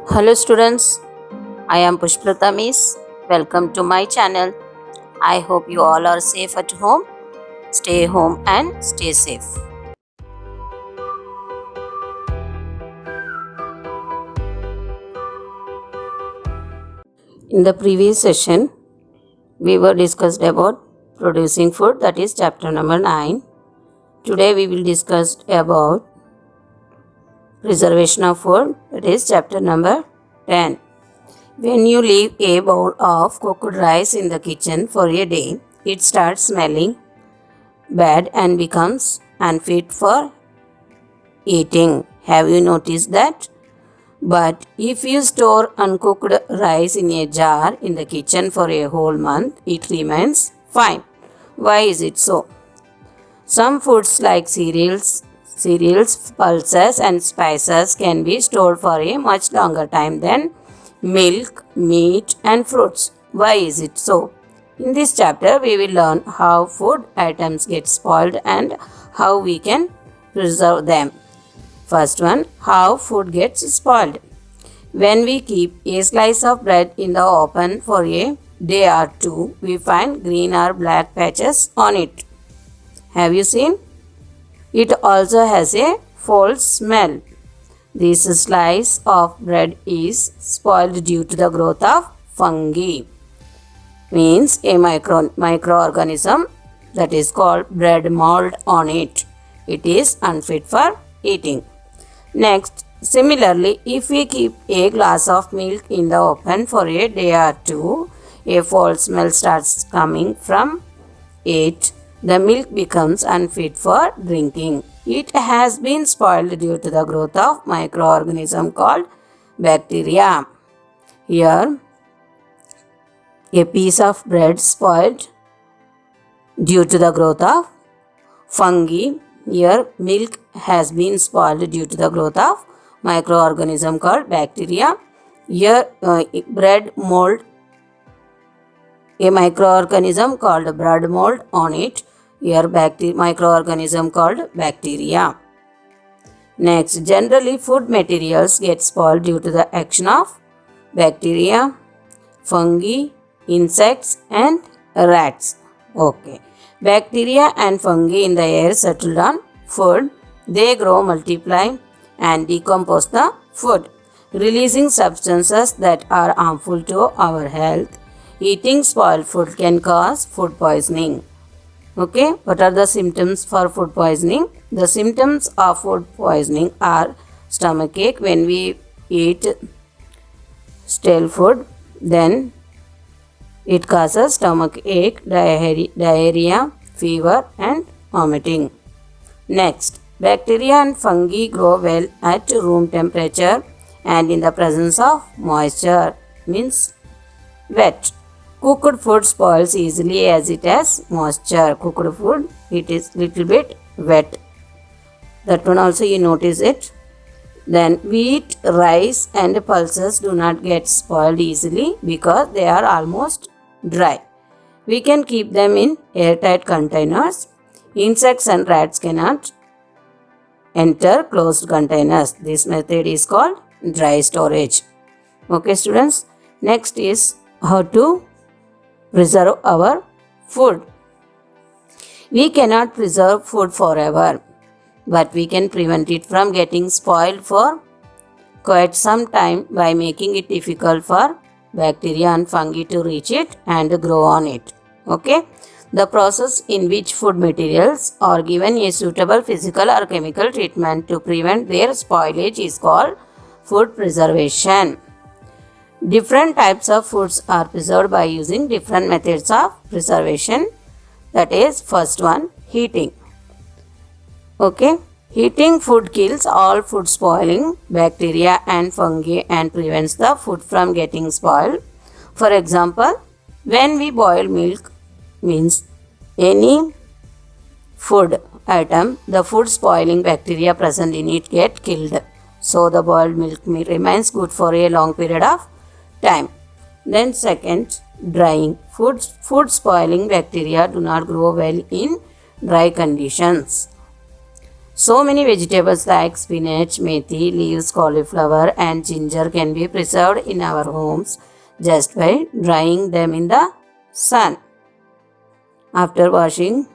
Hello students, I am Pushprata Miss. Welcome to my channel. I hope you all are safe at home. Stay home and stay safe. In the previous session, we were discussed about producing food, that is chapter number 9. Today we will discuss about preservation of food, that is chapter number 10. When you leave a bowl of cooked rice in the kitchen for a day, it starts smelling bad and becomes unfit for eating. Have you noticed that? But if you store uncooked rice in a jar in the kitchen for a whole month, it remains fine. Why is it so? Some foods like cereals, pulses and spices can be stored for a much longer time than milk, meat and fruits. Why is it so? In this chapter, we will learn how food items get spoiled and how we can preserve them. First one, how food gets spoiled. When we keep a slice of bread in the oven for a day or two, we find green or black patches on it. Have you seen? It also has a foul smell. This slice of bread is spoiled due to the growth of fungi. Means a microorganism that is called bread mold on it. It is unfit for eating. Next, similarly, if we keep a glass of milk in the oven for a day or two, a foul smell starts coming from it. The milk becomes unfit for drinking. It has been spoiled due to the growth of microorganism called bacteria. Here, a piece of bread spoiled due to the growth of fungi. Here, milk has been spoiled due to the growth of microorganism called bacteria. Here, bread mold, a microorganism called bread mold on it. Here, microorganism called bacteria. Next, generally food materials get spoiled due to the action of bacteria, fungi, insects and rats. Okay. Bacteria and fungi in the air settle on food. They grow, multiply and decompose the food, releasing substances that are harmful to our health. Eating spoiled food can cause food poisoning. Okay, what are the symptoms for food poisoning? The symptoms of food poisoning are stomachache when we eat stale food, then it causes stomach ache, diarrhea, fever and vomiting. Next, bacteria and fungi grow well at room temperature and in the presence of moisture, means wet. Cooked food spoils easily as it has moisture. Cooked food, it is little bit wet. That one also you notice it. Then wheat, rice and pulses do not get spoiled easily because they are almost dry. We can keep them in airtight containers. Insects and rats cannot enter closed containers. This method is called dry storage. Okay students, next is how to preserve our food. We cannot preserve food forever, but we can prevent it from getting spoiled for quite some time by making it difficult for bacteria and fungi to reach it and grow on it. Okay. The process in which food materials are given a suitable physical or chemical treatment to prevent their spoilage is called food preservation. Different types of foods are preserved by using different methods of preservation. That is, first one, heating. Okay. Heating food kills all food spoiling bacteria and fungi and prevents the food from getting spoiled. For example, when we boil milk, means any food item, the food spoiling bacteria present in it get killed. So the boiled milk remains good for a long period of time. Then second, drying. Food spoiling bacteria do not grow well in dry conditions. So many vegetables like spinach, methi, leaves, cauliflower and ginger can be preserved in our homes just by drying them in the sun. After washing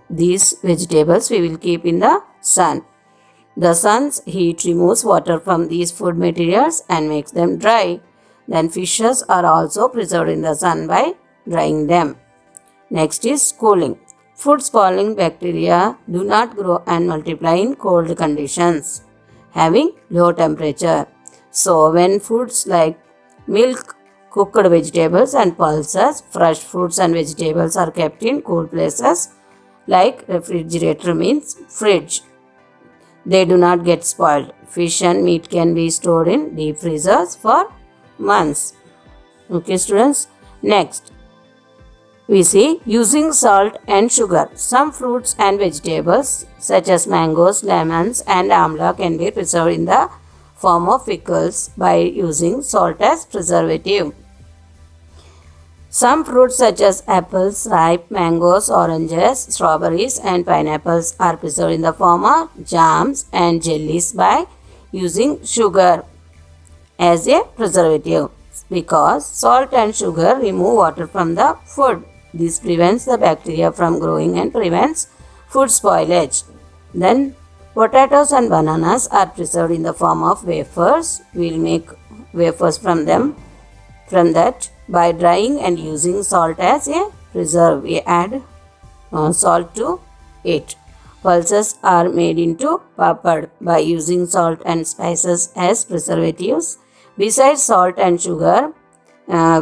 these vegetables, we will keep in the sun. The sun's heat removes water from these food materials and makes them dry. Then fishes are also preserved in the sun by drying them. Next is cooling. Food spoiling bacteria do not grow and multiply in cold conditions, having low temperature. So when foods like milk, cooked vegetables and pulses, fresh fruits and vegetables are kept in cool places like refrigerator means fridge, they do not get spoiled. Fish and meat can be stored in deep freezers for months. Okay, students. Next, we see using salt and sugar. Some fruits and vegetables such as mangoes, lemons and amla can be preserved in the form of pickles by using salt as preservative. Some fruits such as apples, ripe mangoes, oranges, strawberries and pineapples are preserved in the form of jams and jellies by using sugar as a preservative because salt and sugar remove water from the food. This prevents the bacteria from growing and prevents food spoilage. Then potatoes and bananas are preserved in the form of wafers. We will make wafers from that by drying and using salt as a preserve. We add salt to it. Pulses are made into papad by using salt and spices as preservatives. Besides salt and sugar,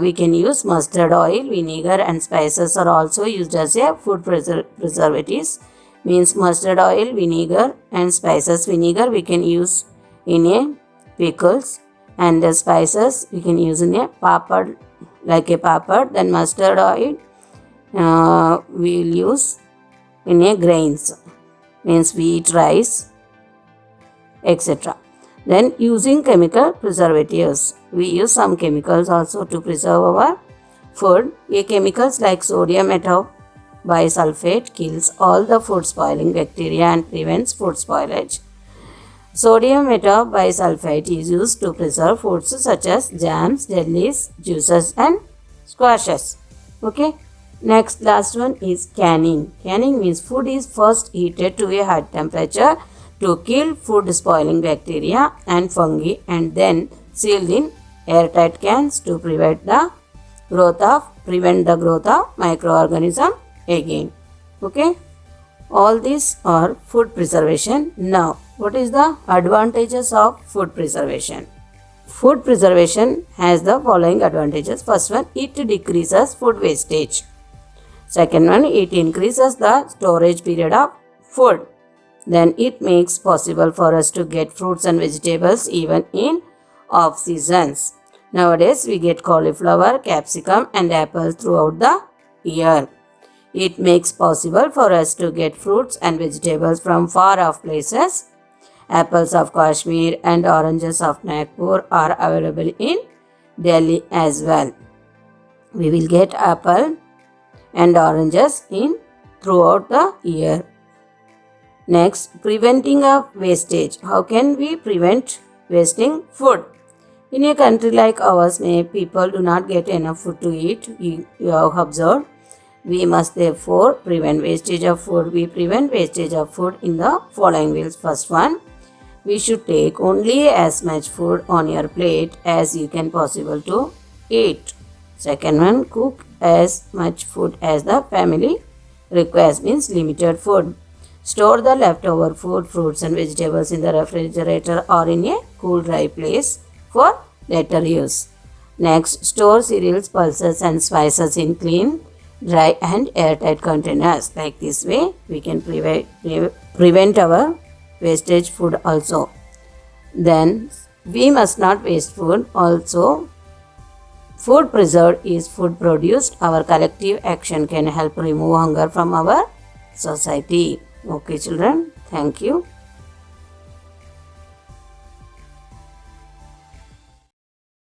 we can use mustard oil, vinegar and spices are also used as a food preservatives. Means mustard oil, vinegar and spices. Vinegar we can use in a pickles and the spices we can use in a papad, like a papad. Then mustard oil we will use in a grains, means wheat, rice, etc. Then using chemical preservatives, we use some chemicals also to preserve our food. Chemicals like sodium metabisulfate kills all the food spoiling bacteria and prevents food spoilage. Sodium metabisulfate is used to preserve foods such as jams, jellies, juices and squashes. Okay. Next, last one is canning. Canning means food is first heated to a high temperature to kill food spoiling bacteria and fungi and then sealed in airtight cans to prevent the growth of microorganism again. Okay. All these are food preservation. Now, what is the advantages of food preservation? Food preservation has the following advantages. First one, it decreases food wastage. Second one, it increases the storage period of food. Then it makes possible for us to get fruits and vegetables even in off seasons. Nowadays, we get cauliflower, capsicum and apples throughout the year. It makes possible for us to get fruits and vegetables from far off places. Apples of Kashmir and oranges of Nagpur are available in Delhi as well. We will get apple and oranges in throughout the year. Next, preventing of wastage. How can we prevent wasting food? In a country like ours, many people do not get enough food to eat. You have observed. We must therefore prevent wastage of food. We prevent wastage of food in the following ways. First one, we should take only as much food on your plate as you can possible to eat. Second one, cook as much food as the family requires, means limited food. Store the leftover food, fruits and vegetables in the refrigerator or in a cool dry place for later use. Next, store cereals, pulses and spices in clean, dry and airtight containers. Like this way, we can prevent our wastage food also. Then, we must not waste food also. Food preserved is food produced. Our collective action can help remove hunger from our society. Okay, children. Thank you.